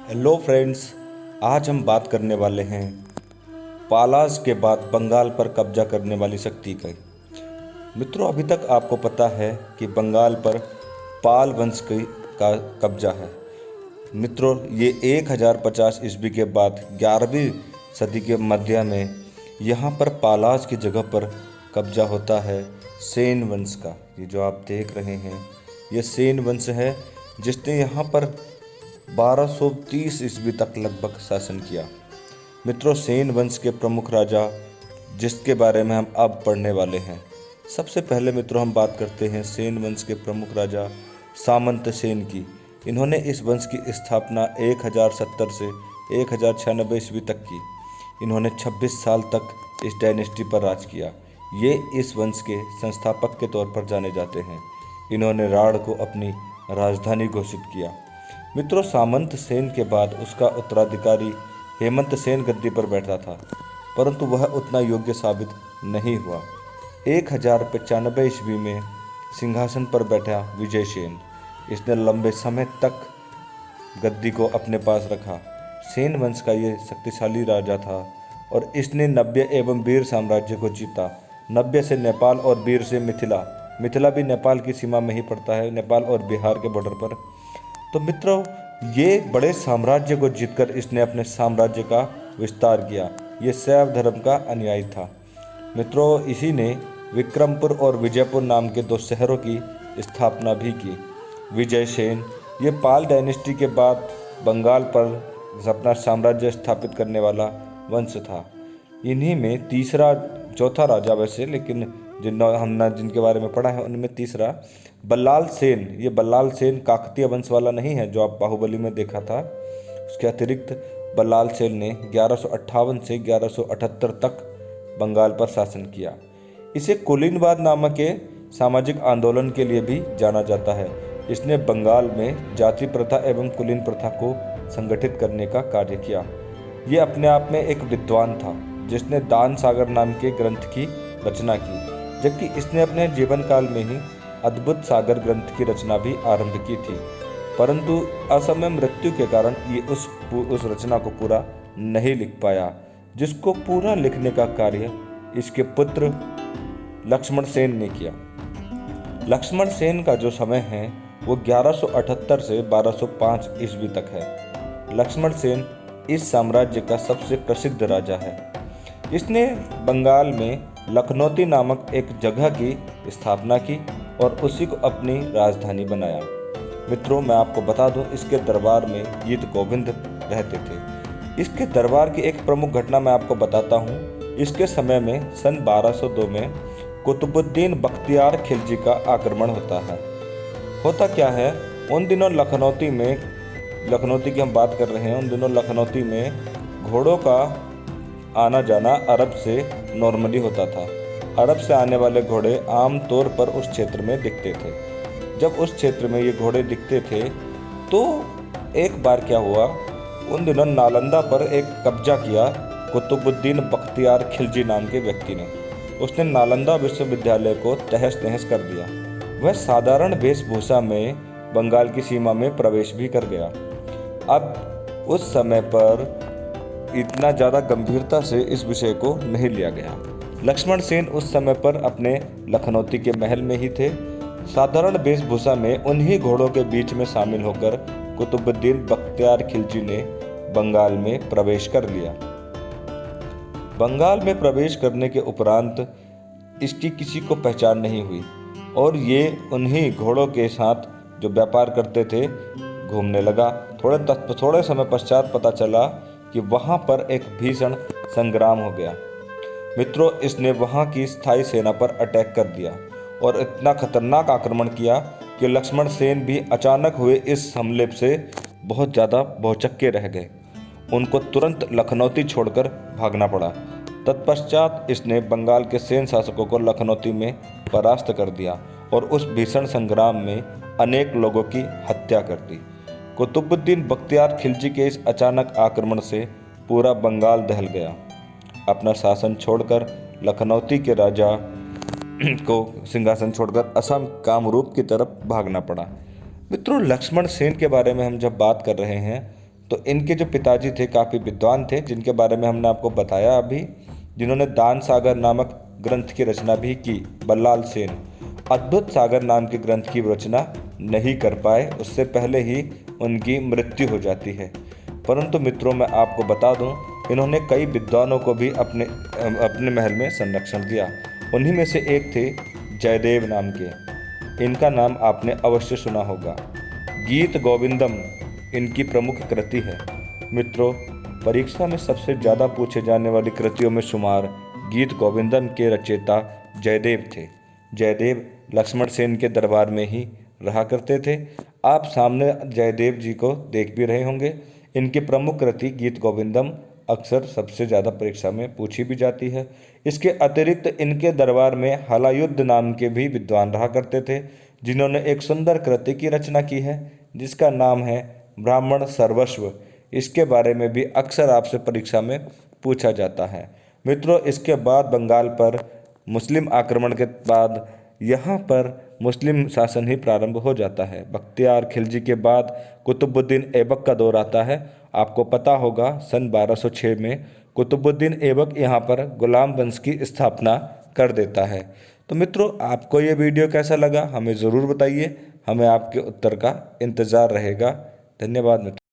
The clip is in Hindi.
हेलो फ्रेंड्स, आज हम बात करने वाले हैं पालाज के बाद बंगाल पर कब्जा करने वाली शक्ति की। मित्रों, अभी तक आपको पता है कि बंगाल पर पाल वंश का कब्जा है। मित्रों, ये 1050 ईस्वी के बाद 11वीं सदी के मध्य में यहाँ पर पालाज की जगह पर कब्जा होता है सेन वंश का। ये जो आप देख रहे हैं ये सेन वंश है, जिसने यहाँ पर 1230 ईस्वी तक लगभग शासन किया। मित्रों, सेन वंश के प्रमुख राजा जिसके बारे में हम अब पढ़ने वाले हैं। सबसे पहले मित्रों हम बात करते हैं सेन वंश के प्रमुख राजा सामंत सेन की। इन्होंने इस वंश की स्थापना 1070 से 1096 ईस्वी तक की। इन्होंने 26 साल तक इस डायनेस्टी पर राज किया। ये इस वंश के संस्थापक के तौर पर जाने जाते हैं। इन्होंने राढ़ को अपनी राजधानी घोषित किया। मित्रों, सामंत सेन के बाद उसका उत्तराधिकारी हेमंत सेन गद्दी पर बैठा था, परंतु वह उतना योग्य साबित नहीं हुआ। 1095 ईस्वी में सिंहासन पर बैठा विजय सेन। इसने लंबे समय तक गद्दी को अपने पास रखा। सेन वंश का ये शक्तिशाली राजा था और इसने नब्य एवं बीर साम्राज्य को जीता। नब्य से नेपाल और बीर से मिथिला। मिथिला भी नेपाल की सीमा में ही पड़ता है, नेपाल और बिहार के बॉर्डर पर। तो मित्रों, ये बड़े साम्राज्य को जीतकर इसने अपने साम्राज्य का विस्तार किया। ये शैव धर्म का अनुयायी था। मित्रों, इसी ने विक्रमपुर और विजयपुर नाम के 2 शहरों की स्थापना भी की। विजय सेन ये पाल डायनेस्टी के बाद बंगाल पर अपना साम्राज्य स्थापित करने वाला वंश था। इन्हीं में चौथा राजा वैसे, लेकिन हमने जिनके बारे में पढ़ा है उनमें तीसरा बल्लाल सेन। ये बल्लाल सेन काकतीय वंश वाला नहीं है जो आप बाहुबली में देखा था। उसके अतिरिक्त बल्लाल सेन ने 1158 से 1178 तक बंगाल पर शासन किया। इसे कुलीनवाद नामक के सामाजिक आंदोलन के लिए भी जाना जाता है। इसने बंगाल में जाति प्रथा एवं कुलीन प्रथा को संगठित करने का कार्य किया। ये अपने आप में एक विद्वान था जिसने दान सागर नाम के ग्रंथ की रचना की, जबकि इसने अपने जीवन काल में ही अद्भुत सागर ग्रंथ की रचना भी आरंभ की थी, परंतु असमय मृत्यु के कारण ये उस रचना को पूरा नहीं लिख पाया, जिसको पूरा लिखने का कार्य इसके पुत्र लक्ष्मण सेन ने किया। लक्ष्मण सेन का जो समय है वो 1178 से 1205 ईस्वी तक है। लक्ष्मण सेन इस साम्राज्य का सबसे प्रसिद्ध राजा है। इसने बंगाल में लखनौती नामक एक जगह की स्थापना की और उसी को अपनी राजधानी बनाया। मित्रों, मैं आपको बता दूं, इसके दरबार में गीत गोविंद रहते थे। इसके दरबार की एक प्रमुख घटना मैं आपको बताता हूं। इसके समय में सन 1202 में कुतुबुद्दीन बख्तियार खिलजी का आक्रमण होता है। होता क्या है, उन दिनों लखनौती की हम बात कर रहे हैं, उन दिनों लखनौती में घोड़ों का आना जाना अरब से नॉर्मली होता था। अरब से आने वाले घोड़े आम तौर पर उस क्षेत्र में दिखते थे। जब उस क्षेत्र में ये घोड़े दिखते थे तो एक बार क्या हुआ, उन दिनों नालंदा पर एक कब्जा किया कुतुबुद्दीन बख्तियार खिलजी नाम के व्यक्ति ने। उसने नालंदा विश्वविद्यालय को तहस नहस कर दिया। वह साधारण वेशभूषा में बंगाल की सीमा में प्रवेश भी कर गया। अब उस समय पर इतना ज़्यादा गंभीरता से इस विषय को नहीं लिया गया। लक्ष्मण सेन उस समय पर अपने लखनौती के महल में ही थे। साधारण वेशभूषा में उन्हीं घोड़ों के बीच में शामिल होकर कुतुबुद्दीन बख्तियार खिलजी ने बंगाल में प्रवेश कर लिया। बंगाल में प्रवेश करने के उपरांत इसकी किसी को पहचान नहीं हुई और ये उन्हीं घोड़ों के साथ जो व्यापार करते थे घूमने लगा। थोड़े समय पश्चात पता चला कि वहाँ पर एक भीषण संग्राम हो गया। मित्रों, इसने वहाँ की स्थायी सेना पर अटैक कर दिया और इतना खतरनाक आक्रमण किया कि लक्ष्मण सेन भी अचानक हुए इस हमले से बहुत ज़्यादा भौचक्के रह गए। उनको तुरंत लखनौती छोड़कर भागना पड़ा। तत्पश्चात इसने बंगाल के सेन शासकों को लखनौती में परास्त कर दिया और उस भीषण संग्राम में अनेक लोगों की हत्या कर दी। कुतुबुद्दीन बख्तियार खिलजी के इस अचानक आक्रमण से पूरा बंगाल दहल गया। अपना शासन छोड़कर लखनौती के राजा को सिंहासन छोड़कर असम कामरूप की तरफ भागना पड़ा। मित्रों, लक्ष्मण सेन के बारे में हम जब बात कर रहे हैं तो इनके जो पिताजी थे काफ़ी विद्वान थे, जिनके बारे में हमने आपको बताया अभी, जिन्होंने दान सागर नामक ग्रंथ की रचना भी की। बल्लाल सेन अद्भुत सागर नाम के ग्रंथ की रचना नहीं कर पाए, उससे पहले ही उनकी मृत्यु हो जाती है। परंतु मित्रों, मैं आपको बता दूं, इन्होंने कई विद्वानों को भी अपने महल में संरक्षण दिया। उन्हीं में से एक थे जयदेव नाम के। इनका नाम आपने अवश्य सुना होगा। गीत गोविंदम इनकी प्रमुख कृति है। मित्रों, परीक्षा में सबसे ज़्यादा पूछे जाने वाली कृतियों में शुमार गीत गोविंदम के रचयिता जयदेव थे। जयदेव लक्ष्मण सेन के दरबार में ही रहा करते थे। आप सामने जयदेव जी को देख भी रहे होंगे। इनकी प्रमुख कृति गीत गोविंदम अक्सर सबसे ज़्यादा परीक्षा में पूछी भी जाती है। इसके अतिरिक्त इनके दरबार में हलायुद्ध नाम के भी विद्वान रहा करते थे, जिन्होंने एक सुंदर कृति की रचना की है जिसका नाम है ब्राह्मण सर्वस्व। इसके बारे में भी अक्सर आपसे परीक्षा में पूछा जाता है। मित्रों, इसके बाद बंगाल पर मुस्लिम आक्रमण के बाद यहाँ पर मुस्लिम शासन ही प्रारंभ हो जाता है। बख्तियार खिलजी के बाद कुतुबुद्दीन ऐबक का दौर आता है। आपको पता होगा सन 1206 में कुतुबुद्दीन ऐबक यहाँ पर गुलाम वंश की स्थापना कर देता है। तो मित्रों, आपको ये वीडियो कैसा लगा हमें ज़रूर बताइए। हमें आपके उत्तर का इंतज़ार रहेगा। धन्यवाद मित्रों।